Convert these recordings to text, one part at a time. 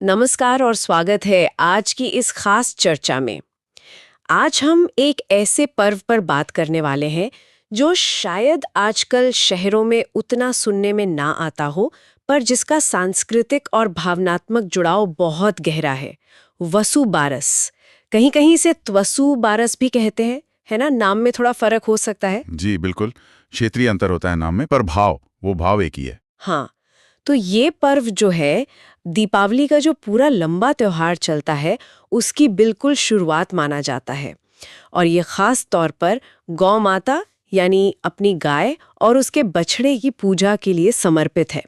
नमस्कार और स्वागत है आज की इस खास चर्चा में। आज हम एक ऐसे पर्व पर बात करने वाले हैं जो शायद आजकल शहरों में उतना सुनने में ना आता हो, पर जिसका सांस्कृतिक और भावनात्मक जुड़ाव बहुत गहरा है। वसु बारस, कहीं कहीं से त्वसु बारस भी कहते हैं, है ना? नाम में थोड़ा फर्क हो सकता है। जी बिल्कुल। क्षेत्रीय अंतर होता है नाम में, पर वो भाव एक ही है। हाँ, तो ये पर्व जो है, दीपावली का जो पूरा लंबा त्योहार चलता है, उसकी बिल्कुल शुरुआत माना जाता है। और ये खास तौर पर गौ माता यानी अपनी गाय और उसके बछड़े की पूजा के लिए समर्पित है।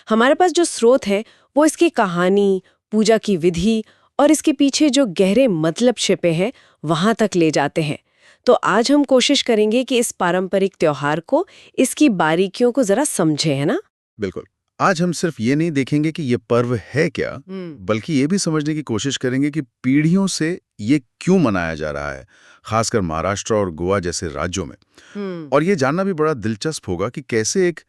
हमारे पास जो स्रोत है वो इसकी कहानी, पूजा की विधि और इसके पीछे जो गहरे मतलब छिपे हैं वहां तक ले जाते हैं। तो आज हम कोशिश करेंगे कि इस पारंपरिक त्योहार को, इसकी बारीकियों को जरा समझे, है ना? बिल्कुल। आज हम सिर्फ ये नहीं देखेंगे कि ये पर्व है क्या, बल्कि ये भी समझने की कोशिश करेंगे कि पीढ़ियों से ये क्यों मनाया जा रहा है, खासकर महाराष्ट्र और गोवा जैसे राज्यों में। और ये जानना भी बड़ा दिलचस्प होगा कि कैसे एक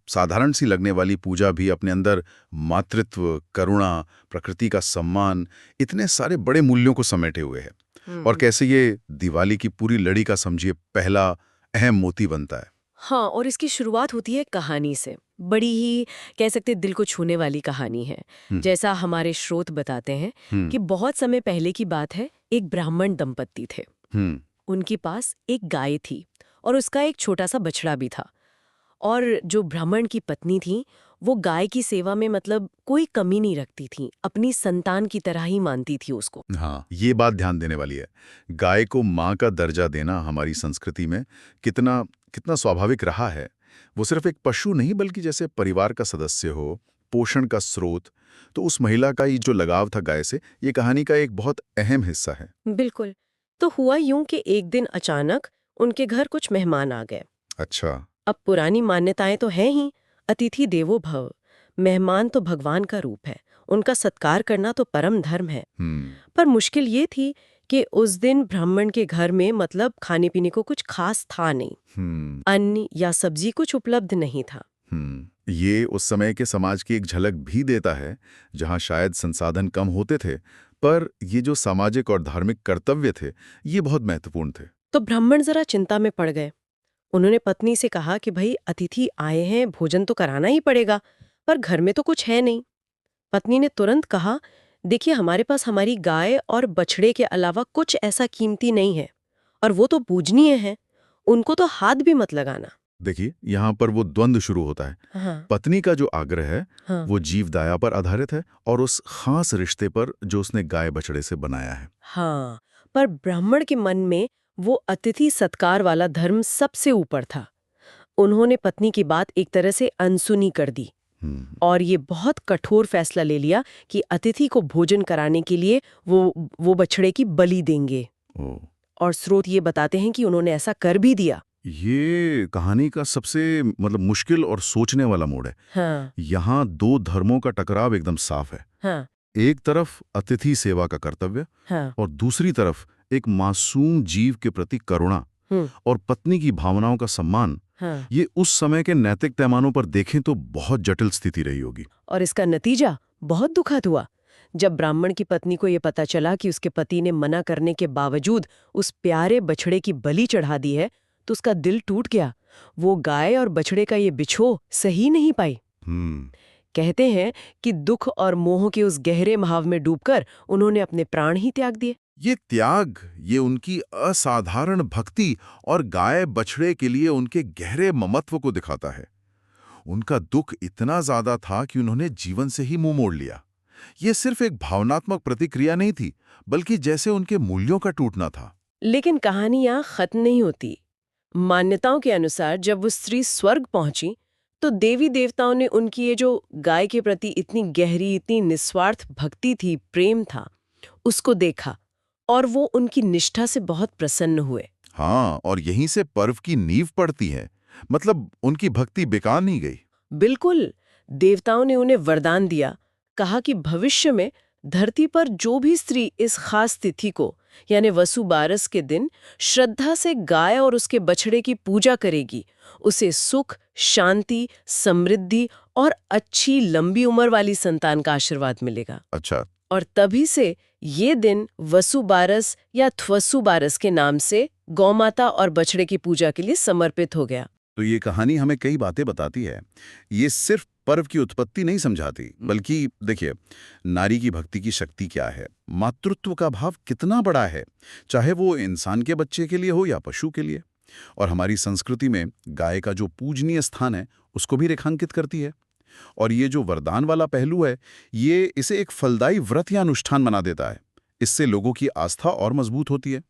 साधारण सी लगने वाली पूजा भी अपने अंदर मातृत्व, करुणा, प्रकृति का सम्मान, इतने सारे बड़े मूल्यों को समेटे हुए है। और कैसे ये दिवाली की पूरी लड़ी का समझिए पहला अहम मोती बनता है। हाँ, और इसकी शुरुआत होती है कहानी से। बड़ी ही कह सकते दिल को छूने वाली कहानी है। हम्म, जैसा हमारे स्रोत बताते हैं हम्म, कि बहुत समय पहले की बात है, एक ब्राह्मण दंपत्ति थे। हम्म, उनके पास एक गाय थी और उसका एक छोटा सा बछड़ा भी था। और जो ब्राह्मण की पत्नी थी, वो गाय की सेवा में कोई कमी नहीं रखती थी, अपनी संतान की तरह ही मानती थी उसको। हाँ, ये बात ध्यान देने वाली है। गाय को माँ का दर्जा देना हमारी संस्कृति में कितना कितना स्वाभाविक रहा है। वो सिर्फ एक पशु नहीं, बल्कि जैसे परिवार का सदस्य हो, पोषण का स्रोत। तो उस महिला का ये जो लगाव था गाय से, ये कहानी का एक बहुत अहम हिस्सा है। बिल्कुल। तो हुआ यूं कि एक दिन अचानक उनके घर कुछ मेहमान आ गए। अच्छा। अब पुरानी मान्यताएं तो हैं ही, अतिथि देवो भव। मेहमान तो भगवान का रूप है, उनका सत्कार करना तो परम धर्म है। हम्म, पर मुश्किल ये थी कि उस दिन ब्राह्मण के घर में खाने पीने को कुछ खास था नहीं। हम्म, अन्न या सब्जी कुछ उपलब्ध नहीं था। ये उस समय के समाज की एक झलक भी देता है, जहाँ शायद संसाधन कम होते थे, पर ये जो सामाजिक और धार्मिक कर्तव्य थे, ये बहुत महत्वपूर्ण थे। तो ब्राह्मण जरा चिंता में पड़ गए। उन्होंने पत्नी से कहा कि भाई, अतिथि आए हैं, भोजन तो कराना ही पड़ेगा, पर घर में तो कुछ है नहीं। पत्नी ने तुरंत कहा, देखिए, हमारे पास हमारी गाय और बछड़े के अलावा कुछ ऐसा कीमती नहीं है, और वो तो पूजनीय है, उनको तो हाथ भी मत लगाना। देखिए, यहाँ पर वो द्वंद्व शुरू होता है। हाँ। पत्नी का जो आग्रह है, हाँ। वो जीवदया पर आधारित है और उस खास रिश्ते पर जो उसने गाय बछड़े से बनाया है। हाँ, पर ब्राह्मण के मन में वो अतिथि सत्कार वाला धर्म सबसे ऊपर था। उन्होंने पत्नी की बात एक तरह से अनसुनी कर दी हम्म, और ये बहुत कठोर फैसला ले लिया कि अतिथि को भोजन कराने के लिए वो बछड़े की बलि देंगे। ओ, और स्रोत ये बताते हैं कि उन्होंने ऐसा कर भी दिया। ये कहानी का सबसे मुश्किल और सोचने वाला मोड़ है। हाँ। यहाँ दो धर्मों का टकराव एकदम साफ है। हाँ। एक तरफ अतिथि सेवा का कर्तव्य हाँ। और दूसरी तरफ एक मासूम जीव के प्रति करुणा हम्म। और पत्नी की भावनाओं का सम्मान। हाँ। ये उस समय के नैतिक पैमानों पर देखें तो बहुत जटिल स्थिति रही होगी। और इसका नतीजा बहुत दुखद हुआ। जब ब्राह्मण की पत्नी को ये पता चला कि उसके पति ने मना करने के बावजूद उस प्यारे बछड़े की बलि चढ़ा दी है, तो उसका दिल टूट गया। वो गाय और बछड़े का ये बिछोह सही नहीं पाई। हम्म, कहते हैं कि दुख और मोह के उस गहरे भाव में डूबकर उन्होंने अपने प्राण ही त्याग दिए। ये त्याग, ये उनकी असाधारण भक्ति और गाय बछड़े के लिए उनके गहरे ममत्व को दिखाता है। उनका दुख इतना ज्यादा था कि उन्होंने जीवन से ही मुंह मोड़ लिया। ये सिर्फ एक भावनात्मक प्रतिक्रिया नहीं थी, बल्कि जैसे उनके मूल्यों का टूटना था। लेकिन कहानी यहाँ खत्म नहीं होती। मान्यताओं के अनुसार जब वो स्त्री स्वर्ग पहुंची, तो देवी देवताओं ने उनकी ये जो गाय के प्रति इतनी गहरी, इतनी निस्वार्थ भक्ति थी, प्रेम था, उसको देखा और वो उनकी निष्ठा से बहुत प्रसन्न हुए। हाँ, और यहीं से पर्व की नींव पड़ती है। उनकी भक्ति बेकार नहीं गई। बिल्कुल। देवताओं ने उन्हें वरदान दिया, कहा कि भविष्य में धरती पर जो भी स्त्री इस खास तिथि को यानी वसुबारस के दिन श्रद्धा से गाय और उसके बछड़े की पूजा करेगी, उसे सुख, शांति, समृद्धि और अच्छी लंबी उम्र वाली संतान का आशीर्वाद मिलेगा। अच्छा। और तभी से ये दिन वसुबारस या थ्वसुबारस के नाम से गौमाता और बछड़े की पूजा के लिए समर्पित हो गया। तो ये कहानी हमें कई बातें बताती है। ये सिर्फ पर्व की उत्पत्ति नहीं समझाती, बल्कि देखिए, नारी की भक्ति की शक्ति क्या है, मातृत्व का भाव कितना बड़ा है, चाहे वो इंसान के बच्चे के लिए हो या पशु के लिए। और हमारी संस्कृति में गाय का जो पूजनीय स्थान है उसको भी रेखांकित करती है। और ये जो वरदान वाला पहलू है, ये इसे एक फलदायी व्रत या अनुष्ठान बना देता है। इससे लोगों की आस्था और मजबूत होती है।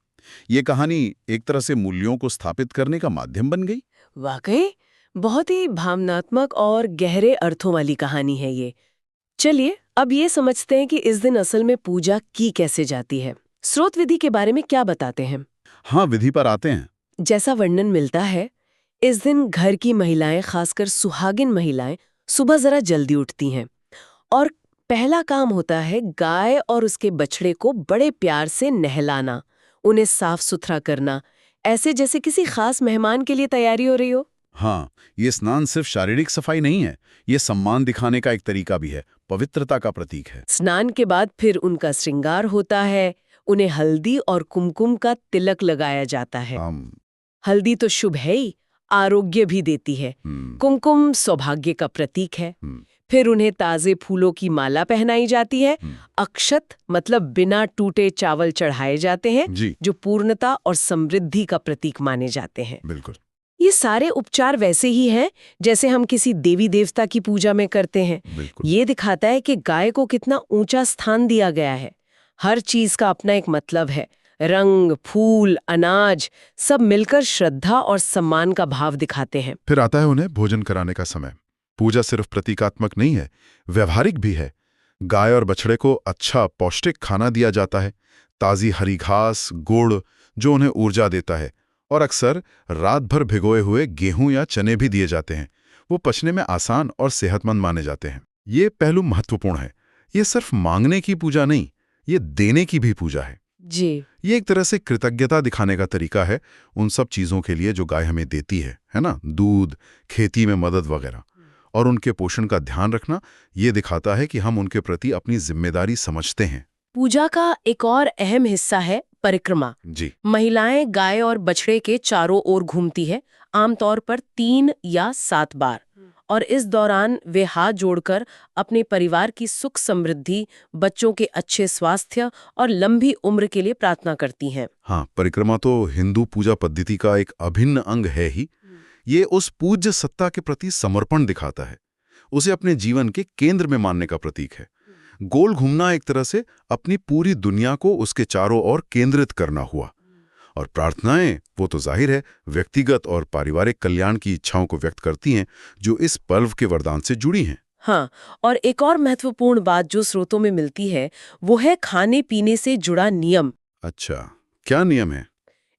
ये कहानी एक तरह से मूल्यों को स्थापित करने का माध्यम बन गई। वाकई बहुत ही भावनात्मक और गहरे अर्थों वाली कहानी है ये। चलिए अब ये समझते हैं कि इस दिन असल में पूजा की कैसे जाती है। स्रोत विधि के बारे में क्या बताते हैं? हाँ, विधि पर आते हैं। जैसा वर्णन मिलता है, इस दिन घर की महिलाएं, खासकर सुहागिन महिलाएं, सुबह जरा जल्दी उठती हैं और पहला काम होता है गाय और उसके बछड़े को बड़े प्यार से नहलाना, उन्हें साफ सुथरा करना, ऐसे जैसे किसी खास मेहमान के लिए तैयारी हो रही हो। हाँ, ये स्नान सिर्फ शारीरिक सफाई नहीं है, ये सम्मान दिखाने का एक तरीका भी है, पवित्रता का प्रतीक है। स्नान के बाद फिर उनका श्रृंगार होता है, उन्हें हल्दी और कुमकुम का तिलक लगाया जाता है। हल्दी तो शुभ है ही, आरोग्य भी देती है। कुमकुम सौभाग्य का प्रतीक है। फिर उन्हें ताजे फूलों की माला पहनाई जाती है। अक्षत मतलब बिना टूटे चावल चढ़ाए जाते हैं, जो पूर्णता और समृद्धि का प्रतीक माने जाते हैं। बिल्कुल। ये सारे उपचार वैसे ही हैं जैसे हम किसी देवी देवता की पूजा में करते हैं। ये दिखाता है कि गाय को कितना ऊंचा स्थान दिया गया है। हर चीज का अपना एक मतलब है। रंग, फूल, अनाज सब मिलकर श्रद्धा और सम्मान का भाव दिखाते हैं। फिर आता है उन्हें भोजन कराने का समय। पूजा सिर्फ प्रतीकात्मक नहीं है, व्यवहारिक भी है। गाय और बछड़े को अच्छा पौष्टिक खाना दिया जाता है, ताजी हरी घास, गुड़, जो उन्हें ऊर्जा देता है। और अक्सर रात भर भिगोए हुए गेहूं या चने भी दिए जाते हैं। वो पचने में आसान और सेहतमंद माने जाते हैं। ये पहलू महत्वपूर्ण है। ये सिर्फ मांगने की पूजा नहीं, ये देने की भी पूजा है जी। ये एक तरह से कृतज्ञता दिखाने का तरीका है उन सब चीजों के लिए जो गाय हमें देती है ना, दूध, खेती में मदद वगैरह। और उनके पोषण का ध्यान रखना ये दिखाता है कि हम उनके प्रति अपनी जिम्मेदारी समझते हैं। पूजा का एक और अहम हिस्सा है परिक्रमा। जी। महिलाएं गाय और बछड़े के चारों ओर घूमती है, आमतौर पर 3 या 7 बार। और इस दौरान वे हाथ जोड़कर अपने परिवार की सुख समृद्धि, बच्चों के अच्छे स्वास्थ्य और लंबी उम्र के लिए प्रार्थना करती हैं। हाँ, परिक्रमा तो हिंदू पूजा पद्धति का एक अभिन्न अंग है ही। ये उस पूज्य सत्ता के प्रति समर्पण दिखाता है, उसे अपने जीवन के केंद्र में मानने का प्रतीक है। गोल घूमना एक तरह से अपनी पूरी दुनिया को उसके चारों ओर केंद्रित करना हुआ। और प्रार्थनाएं, वो तो जाहिर है व्यक्तिगत और पारिवारिक कल्याण की इच्छाओं को व्यक्त करती हैं, जो इस पर्व के वरदान से जुड़ी हैं। हाँ, और एक और महत्वपूर्ण बात जो स्रोतों में मिलती है वो है खाने पीने से जुड़ा नियम। अच्छा, क्या नियम है?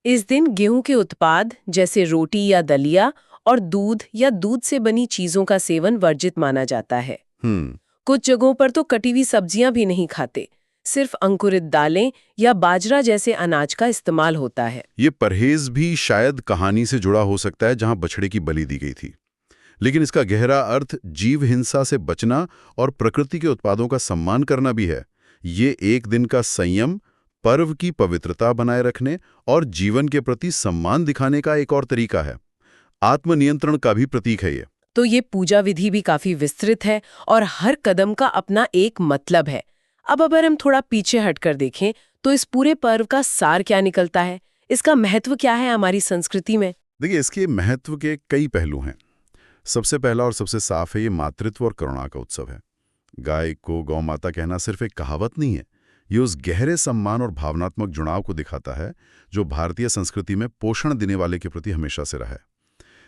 इस दिन गेहूं के उत्पाद जैसे रोटी या दलिया और दूध या दूध से बनी चीजों का सेवन वर्जित माना जाता है। कुछ जगहों पर तो कटी हुई सब्जियां भी नहीं खाते, सिर्फ अंकुरित दालें या बाजरा जैसे अनाज का इस्तेमाल होता है। ये परहेज भी शायद कहानी से जुड़ा हो सकता है जहां बछड़े की बलि दी गई थी, लेकिन इसका गहरा अर्थ जीव हिंसा से बचना और प्रकृति के उत्पादों का सम्मान करना भी है। ये एक दिन का संयम, पर्व की पवित्रता बनाए रखने और जीवन के प्रति सम्मान दिखाने का एक और तरीका है। आत्मनियंत्रण का भी प्रतीक है ये। तो ये पूजा विधि भी काफी विस्तृत है और हर कदम का अपना एक मतलब है। अब अगर हम थोड़ा पीछे हटकर देखें तो इस पूरे पर्व का सार क्या निकलता है, इसका महत्व क्या है हमारी संस्कृति में? देखिए, इसके महत्व के कई पहलू हैं। सबसे पहला और सबसे साफ है ये मातृत्व और करुणा का उत्सव है। गाय को गौ माता कहना सिर्फ एक कहावत नहीं है, ये उस गहरे सम्मान और भावनात्मक जुड़ाव को दिखाता है जो भारतीय संस्कृति में पोषण देने वाले के प्रति हमेशा से रहा है।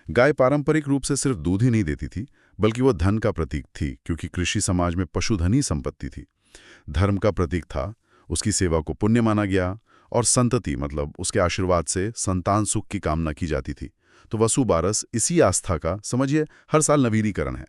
गाय पारंपरिक रूप से सिर्फ दूध ही नहीं देती थी, बल्कि वो धन का प्रतीक थी, क्योंकि कृषि समाज में पशुधन ही संपत्ति थी। धर्म का प्रतीक था, उसकी सेवा को पुण्य माना गया, और संतति मतलब उसके आशीर्वाद से संतान सुख की कामना की जाती थी। तो वसुबारस इसी आस्था का, समझिए, हर साल नवीनीकरण है।